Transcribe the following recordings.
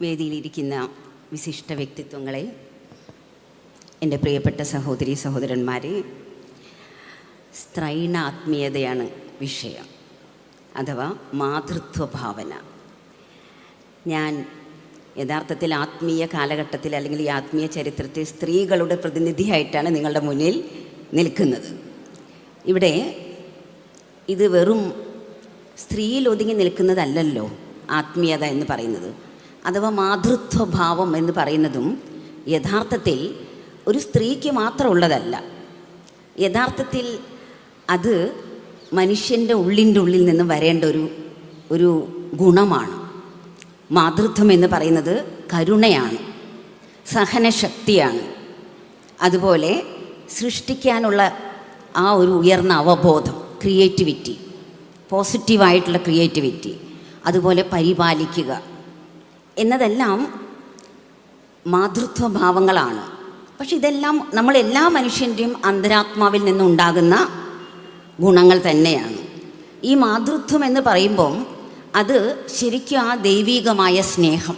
വേദിയിലിരിക്കുന്ന വിശിഷ്ട വ്യക്തിത്വങ്ങളെ, എൻ്റെ പ്രിയപ്പെട്ട സഹോദരി സഹോദരന്മാരെ, സ്ത്രൈണ ആത്മീയതയാണ് വിഷയം, അഥവാ മാതൃത്വ ഭാവന. ഞാൻ യഥാർത്ഥത്തിൽ ആത്മീയ കാലഘട്ടത്തിൽ അല്ലെങ്കിൽ ഈ ആത്മീയ ചരിത്രത്തിൽ സ്ത്രീകളുടെ പ്രതിനിധിയായിട്ടാണ് നിങ്ങളുടെ മുന്നിൽ നിൽക്കുന്നത്. ഇവിടെ ഇത് വെറും സ്ത്രീയിൽ ഒതുങ്ങി നിൽക്കുന്നതല്ലല്ലോ ആത്മീയത എന്ന് പറയുന്നത്, അഥവാ മാതൃത്വഭാവം എന്ന് പറയുന്നതും യഥാർത്ഥത്തിൽ ഒരു സ്ത്രീക്ക് മാത്രമുള്ളതല്ല. യഥാർത്ഥത്തിൽ അത് മനുഷ്യൻ്റെ ഉള്ളിൽ നിന്ന് വരേണ്ട ഒരു ഗുണമാണ്. മാതൃത്വം എന്ന് പറയുന്നത് കരുണയാണ്, സഹനശക്തിയാണ്, അതുപോലെ സൃഷ്ടിക്കാനുള്ള ആ ഒരു ഉയർന്ന അവബോധം, ക്രിയേറ്റിവിറ്റി, പോസിറ്റീവായിട്ടുള്ള ക്രിയേറ്റിവിറ്റി, അതുപോലെ പരിപാലിക്കുക എന്നതെല്ലാം മാതൃത്വഭാവങ്ങളാണ്. പക്ഷെ ഇതെല്ലാം നമ്മളെല്ലാ മനുഷ്യൻ്റെയും അന്തരാത്മാവിൽ നിന്നുണ്ടാകുന്ന ഗുണങ്ങൾ തന്നെയാണ്. ഈ മാതൃത്വം എന്ന് പറയുമ്പം അത് ശരിക്കും ആ ദൈവികമായ സ്നേഹം,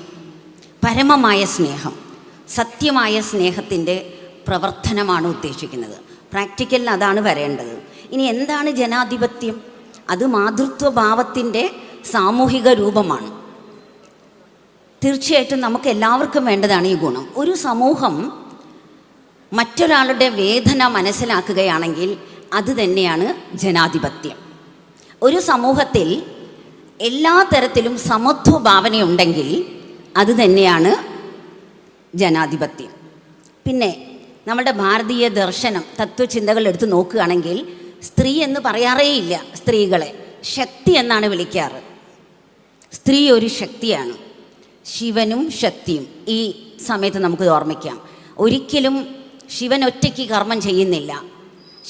പരമമായ സ്നേഹം, സത്യമായ സ്നേഹത്തിൻ്റെ പ്രവർത്തനമാണ് ഉദ്ദേശിക്കുന്നത്. പ്രാക്ടിക്കലിൽ അതാണ് വരേണ്ടത്. ഇനി എന്താണ് ജനാധിപത്യം? അത് മാതൃത്വഭാവത്തിൻ്റെ സാമൂഹിക രൂപമാണ്. തീർച്ചയായിട്ടും നമുക്ക് എല്ലാവർക്കും വേണ്ടതാണ് ഈ ഗുണം. ഒരു സമൂഹം മറ്റൊരാളുടെ വേദന മനസ്സിലാക്കുകയാണെങ്കിൽ അത് തന്നെയാണ് ജനാധിപത്യം. ഒരു സമൂഹത്തിൽ എല്ലാ തരത്തിലും സമത്വ ഭാവനയുണ്ടെങ്കിൽ അത് തന്നെയാണ് ജനാധിപത്യം. പിന്നെ നമ്മുടെ ഭാരതീയ ദർശനം, തത്വചിന്തകൾ എടുത്ത് നോക്കുകയാണെങ്കിൽ സ്ത്രീ എന്ന് പറയാറേയില്ല. സ്ത്രീകളെ ശക്തി എന്നാണ് വിളിക്കാറ്. സ്ത്രീ ഒരു ശക്തിയാണ്. ശിവനും ശക്തിയും ഈ സമയത്ത് നമുക്ക് ഓർമ്മിക്കാം. ഒരിക്കലും ശിവൻ ഒറ്റയ്ക്ക് കർമ്മം ചെയ്യുന്നില്ല,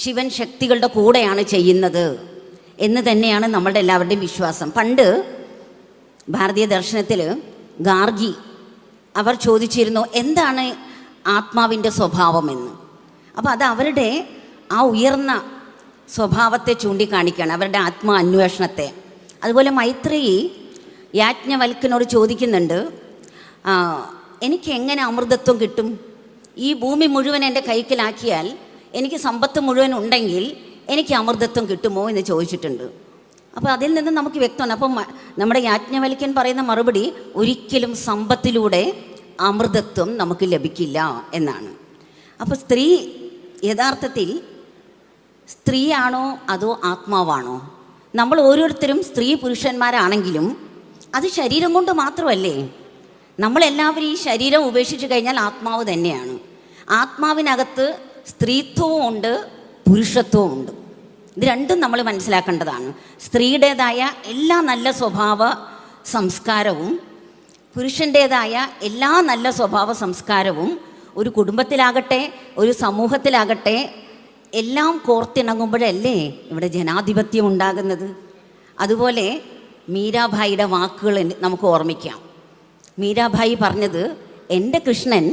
ശിവൻ ശക്തികളുടെ കൂടെയാണ് ചെയ്യുന്നത് എന്ന് തന്നെയാണ് നമ്മളുടെ എല്ലാവരുടെയും വിശ്വാസം. പണ്ട് ഭാരതീയ ദർശനത്തിൽ ഗാർഗി അവർ ചോദിച്ചിരുന്നു എന്താണ് ആത്മാവിൻ്റെ സ്വഭാവമെന്ന്. അപ്പോൾ അത് അവരുടെ ആ ഉയർന്ന സ്വഭാവത്തെ ചൂണ്ടിക്കാണിക്കുകയാണ്, അവരുടെ ആത്മാ അന്വേഷണത്തെ. അതുപോലെ മൈത്രേയി യാജ്ഞവൽക്കനോട് ചോദിക്കുന്നുണ്ട്, എനിക്ക് എങ്ങനെ അമൃതത്വം കിട്ടും? ഈ ഭൂമി മുഴുവൻ എൻ്റെ കൈക്കലാക്കിയാൽ, എനിക്ക് സമ്പത്ത് മുഴുവൻ ഉണ്ടെങ്കിൽ എനിക്ക് അമൃതത്വം കിട്ടുമോ എന്ന് ചോദിച്ചിട്ടുണ്ട്. അപ്പോൾ അതിൽ നിന്ന് നമുക്ക് വ്യക്തമാണ്. അപ്പം നമ്മുടെ യാജ്ഞവൽക്കൻ പറയുന്ന മറുപടി ഒരിക്കലും സമ്പത്തിലൂടെ അമൃതത്വം നമുക്ക് ലഭിക്കില്ല എന്നാണ്. അപ്പോൾ സ്ത്രീ യഥാർത്ഥത്തിൽ സ്ത്രീയാണോ അതോ ആത്മാവാണോ? നമ്മൾ ഓരോരുത്തരും സ്ത്രീ പുരുഷന്മാരാണെങ്കിലും അത് ശരീരം കൊണ്ട് മാത്രമല്ലേ. നമ്മളെല്ലാവരും ഈ ശരീരം ഉപേക്ഷിച്ച് കഴിഞ്ഞാൽ ആത്മാവ് തന്നെയാണ്. ആത്മാവിനകത്ത് സ്ത്രീത്വവും ഉണ്ട്, പുരുഷത്വവും ഉണ്ട്. ഇത് രണ്ടും നമ്മൾ മനസ്സിലാക്കേണ്ടതാണ്. സ്ത്രീയുടേതായ എല്ലാ നല്ല സ്വഭാവ സംസ്കാരവും പുരുഷൻ്റേതായ എല്ലാ നല്ല സ്വഭാവ സംസ്കാരവും ഒരു കുടുംബത്തിലാകട്ടെ ഒരു സമൂഹത്തിലാകട്ടെ എല്ലാം കോർത്തിണങ്ങുമ്പോഴല്ലേ ഇവിടെ ജനാധിപത്യം ഉണ്ടാകുന്നത്. അതുപോലെ മീരാഭായിയുടെ വാക്കുകൾ നമുക്ക് ഓർമ്മിക്കാം. മീരാഭായി പറഞ്ഞത് എൻ്റെ കൃഷ്ണൻ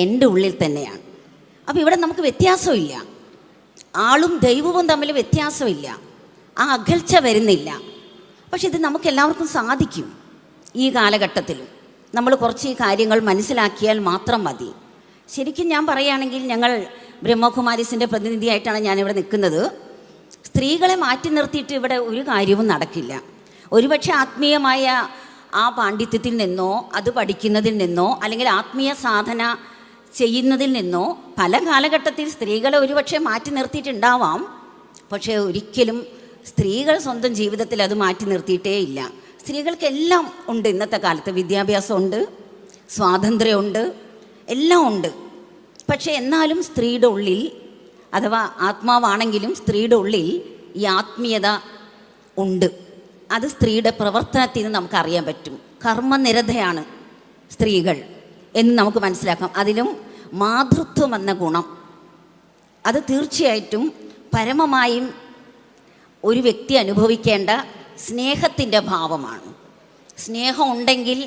എൻ്റെ ഉള്ളിൽ തന്നെയാണ്. അപ്പോൾ ഇവിടെ നമുക്ക് വ്യത്യാസമില്ല, ആളും ദൈവവും തമ്മിൽ വ്യത്യാസമില്ല, ആ അകൽച്ച വരുന്നില്ല. പക്ഷെ ഇത് നമുക്ക് എല്ലാവർക്കും സാധിക്കും. ഈ കാലഘട്ടത്തിലും നമ്മൾ കുറച്ച് ഈ കാര്യങ്ങൾ മനസ്സിലാക്കിയാൽ മാത്രം മതി. ശരിക്കും ഞാൻ പറയുകയാണെങ്കിൽ ഞങ്ങൾ ബ്രഹ്മകുമാരീസിൻ്റെ പ്രതിനിധിയായിട്ടാണ് ഞാനിവിടെ നിൽക്കുന്നത്. സ്ത്രീകളെ മാറ്റി നിർത്തിയിട്ട് ഇവിടെ ഒരു കാര്യവും നടക്കില്ല. ഒരുപക്ഷെ ആത്മീയമായ ആ പാണ്ഡിത്യത്തിൽ നിന്നോ അത് പഠിക്കുന്നതിൽ നിന്നോ അല്ലെങ്കിൽ ആത്മീയ സാധന ചെയ്യുന്നതിൽ നിന്നോ പല കാലഘട്ടത്തിൽ സ്ത്രീകളെ ഒരുപക്ഷെ മാറ്റി നിർത്തിയിട്ടുണ്ടാവാം. പക്ഷേ ഒരിക്കലും സ്ത്രീകൾ സ്വന്തം ജീവിതത്തിൽ അത് മാറ്റി നിർത്തിയിട്ടേ ഇല്ല. സ്ത്രീകൾക്കെല്ലാം ഉണ്ട്. ഇന്നത്തെ കാലത്ത് വിദ്യാഭ്യാസമുണ്ട്, സ്വാതന്ത്ര്യമുണ്ട്, എല്ലാം ഉണ്ട്. പക്ഷേ എന്നാലും സ്ത്രീയുടെ ഉള്ളിൽ, അഥവാ ആത്മാവാണെങ്കിലും സ്ത്രീയുടെ ഉള്ളിൽ ഈ ആത്മീയത ഉണ്ട്. അത് സ്ത്രീയുടെ പ്രവർത്തനത്തിൽ നിന്ന് നമുക്കറിയാൻ പറ്റും. കർമ്മനിരതയാണ് സ്ത്രീകൾ എന്ന് നമുക്ക് മനസ്സിലാക്കാം. അതിലും മാതൃത്വം എന്ന ഗുണം അത് തീർച്ചയായിട്ടും പരമമായും ഒരു വ്യക്തി അനുഭവിക്കേണ്ട സ്നേഹത്തിൻ്റെ ഭാവമാണ്. സ്നേഹം ഉണ്ടെങ്കിൽ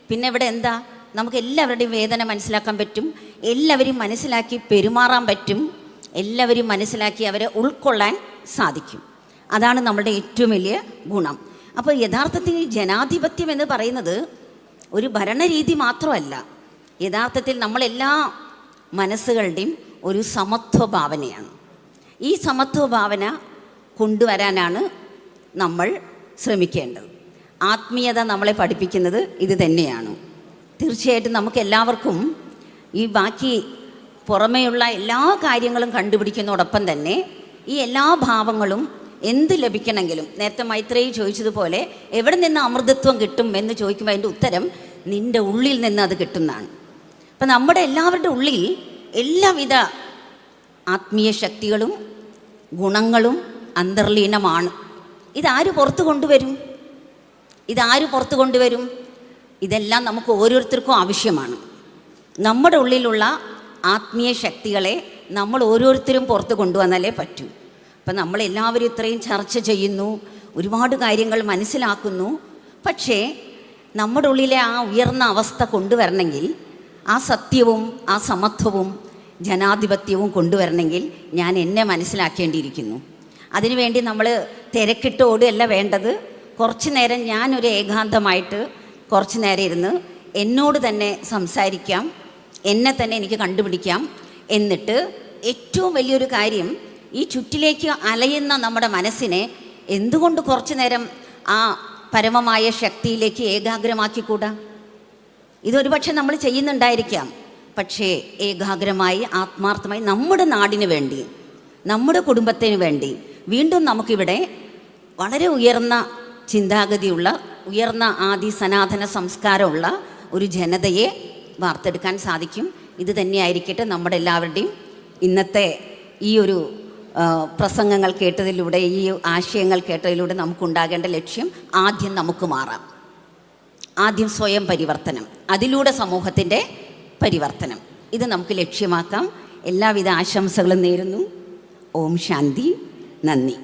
പിന്നെ ഇവിടെ എന്താ, നമുക്ക് എല്ലാവരുടെയും വേദന മനസ്സിലാക്കാൻ പറ്റും, എല്ലാവരും മനസ്സിലാക്കി പെരുമാറാൻ പറ്റും, എല്ലാവരും മനസ്സിലാക്കി അവരെ ഉൾക്കൊള്ളാൻ സാധിക്കും. അതാണ് നമ്മളുടെ ഏറ്റവും വലിയ ഗുണം. അപ്പോൾ യഥാർത്ഥത്തിൽ ജനാധിപത്യം എന്ന് പറയുന്നത് ഒരു ഭരണരീതി മാത്രമല്ല, യഥാർത്ഥത്തിൽ നമ്മളെല്ലാ മനസ്സുകളുടെയും ഒരു സമത്വ ഭാവനയാണ്. ഈ സമത്വ ഭാവന കൊണ്ടുവരാനാണ് നമ്മൾ ശ്രമിക്കേണ്ടത്. ആത്മീയത നമ്മളെ പഠിപ്പിക്കുന്നത് ഇത് തന്നെയാണ്. തീർച്ചയായിട്ടും നമുക്ക് എല്ലാവർക്കും ഈ ബാക്കി പുറമേയുള്ള എല്ലാ കാര്യങ്ങളും കണ്ടുപിടിക്കുന്നതോടൊപ്പം തന്നെ ഈ എല്ലാ ഭാവങ്ങളും എന്ത് ലഭിക്കണമെങ്കിലും, നേരത്തെ മൈത്രേയി ചോദിച്ചതുപോലെ എവിടെ നിന്ന് അമൃതത്വം കിട്ടും എന്ന് ചോദിക്കുമ്പോൾ അതിൻ്റെ ഉത്തരം നിൻ്റെ ഉള്ളിൽ നിന്ന് അത് കിട്ടുന്നതാണ്. അപ്പം നമ്മുടെ എല്ലാവരുടെ ഉള്ളിൽ എല്ലാവിധ ആത്മീയ ശക്തികളും ഗുണങ്ങളും അന്തർലീനമാണ്. ഇതാര് പുറത്തു കൊണ്ടുവരും? ഇതെല്ലാം നമുക്ക് ഓരോരുത്തർക്കും ആവശ്യമാണ്. നമ്മുടെ ഉള്ളിലുള്ള ആത്മീയ ശക്തികളെ നമ്മൾ ഓരോരുത്തരും പുറത്ത് കൊണ്ടുവന്നാലേ പറ്റൂ. അപ്പം നമ്മളെല്ലാവരും ഇത്രയും ചർച്ച ചെയ്യുന്നു, ഒരുപാട് കാര്യങ്ങൾ മനസ്സിലാക്കുന്നു. പക്ഷേ നമ്മുടെ ഉള്ളിലെ ആ ഉയർന്ന അവസ്ഥ കൊണ്ടുവരണമെങ്കിൽ, ആ സത്യവും ആ സമത്വവും ജനാധിപത്യവും കൊണ്ടുവരണമെങ്കിൽ ഞാൻ എന്നെ മനസ്സിലാക്കേണ്ടിയിരിക്കുന്നു. അതിനുവേണ്ടി നമ്മൾ തിരക്കിട്ട് ഓടുകയല്ല വേണ്ടത്. കുറച്ച് നേരം ഞാനൊരു ഏകാന്തമായിട്ട് കുറച്ച് നേരം ഇരുന്ന് എന്നോട് തന്നെ സംസാരിക്കാം, എന്നെ തന്നെ എനിക്ക് കണ്ടുപിടിക്കാം. എന്നിട്ട് ഏറ്റവും വലിയൊരു കാര്യം, ഈ ചുറ്റിലേക്ക് അലയുന്ന നമ്മുടെ മനസ്സിനെ എന്തുകൊണ്ട് കുറച്ച് നേരം ആ പരമമായ ശക്തിയിലേക്ക് ഏകാഗ്രമാക്കിക്കൂടാ? ഇതൊരു പക്ഷെ നമ്മൾ ചെയ്യുന്നുണ്ടായിരിക്കാം. പക്ഷേ ഏകാഗ്രമായി ആത്മാർത്ഥമായി നമ്മുടെ നാടിന് വേണ്ടി, നമ്മുടെ കുടുംബത്തിന് വേണ്ടി വീണ്ടും നമുക്കിവിടെ വളരെ ഉയർന്ന ചിന്താഗതിയുള്ള, ഉയർന്ന ആദി സനാതന സംസ്കാരമുള്ള ഒരു ജനതയെ വാർത്തെടുക്കാൻ സാധിക്കും. ഇത് തന്നെയായിരിക്കട്ടെ നമ്മുടെ എല്ലാവരുടെയും ഇന്നത്തെ ഈ ഒരു പ്രസംഗങ്ങൾ കേട്ടതിലൂടെ, ഈ ആശയങ്ങൾ കേട്ടതിലൂടെ നമുക്കുണ്ടാകേണ്ട ലക്ഷ്യം. ആദ്യം നമുക്ക് മാറാം. ആദ്യം സ്വയം പരിവർത്തനം, അതിലൂടെ സമൂഹത്തിൻ്റെ പരിവർത്തനം. ഇത് നമുക്ക് ലക്ഷ്യമാക്കാം. എല്ലാവിധ ആശംസകളും നേരുന്നു. ഓം ശാന്തി. നന്ദി.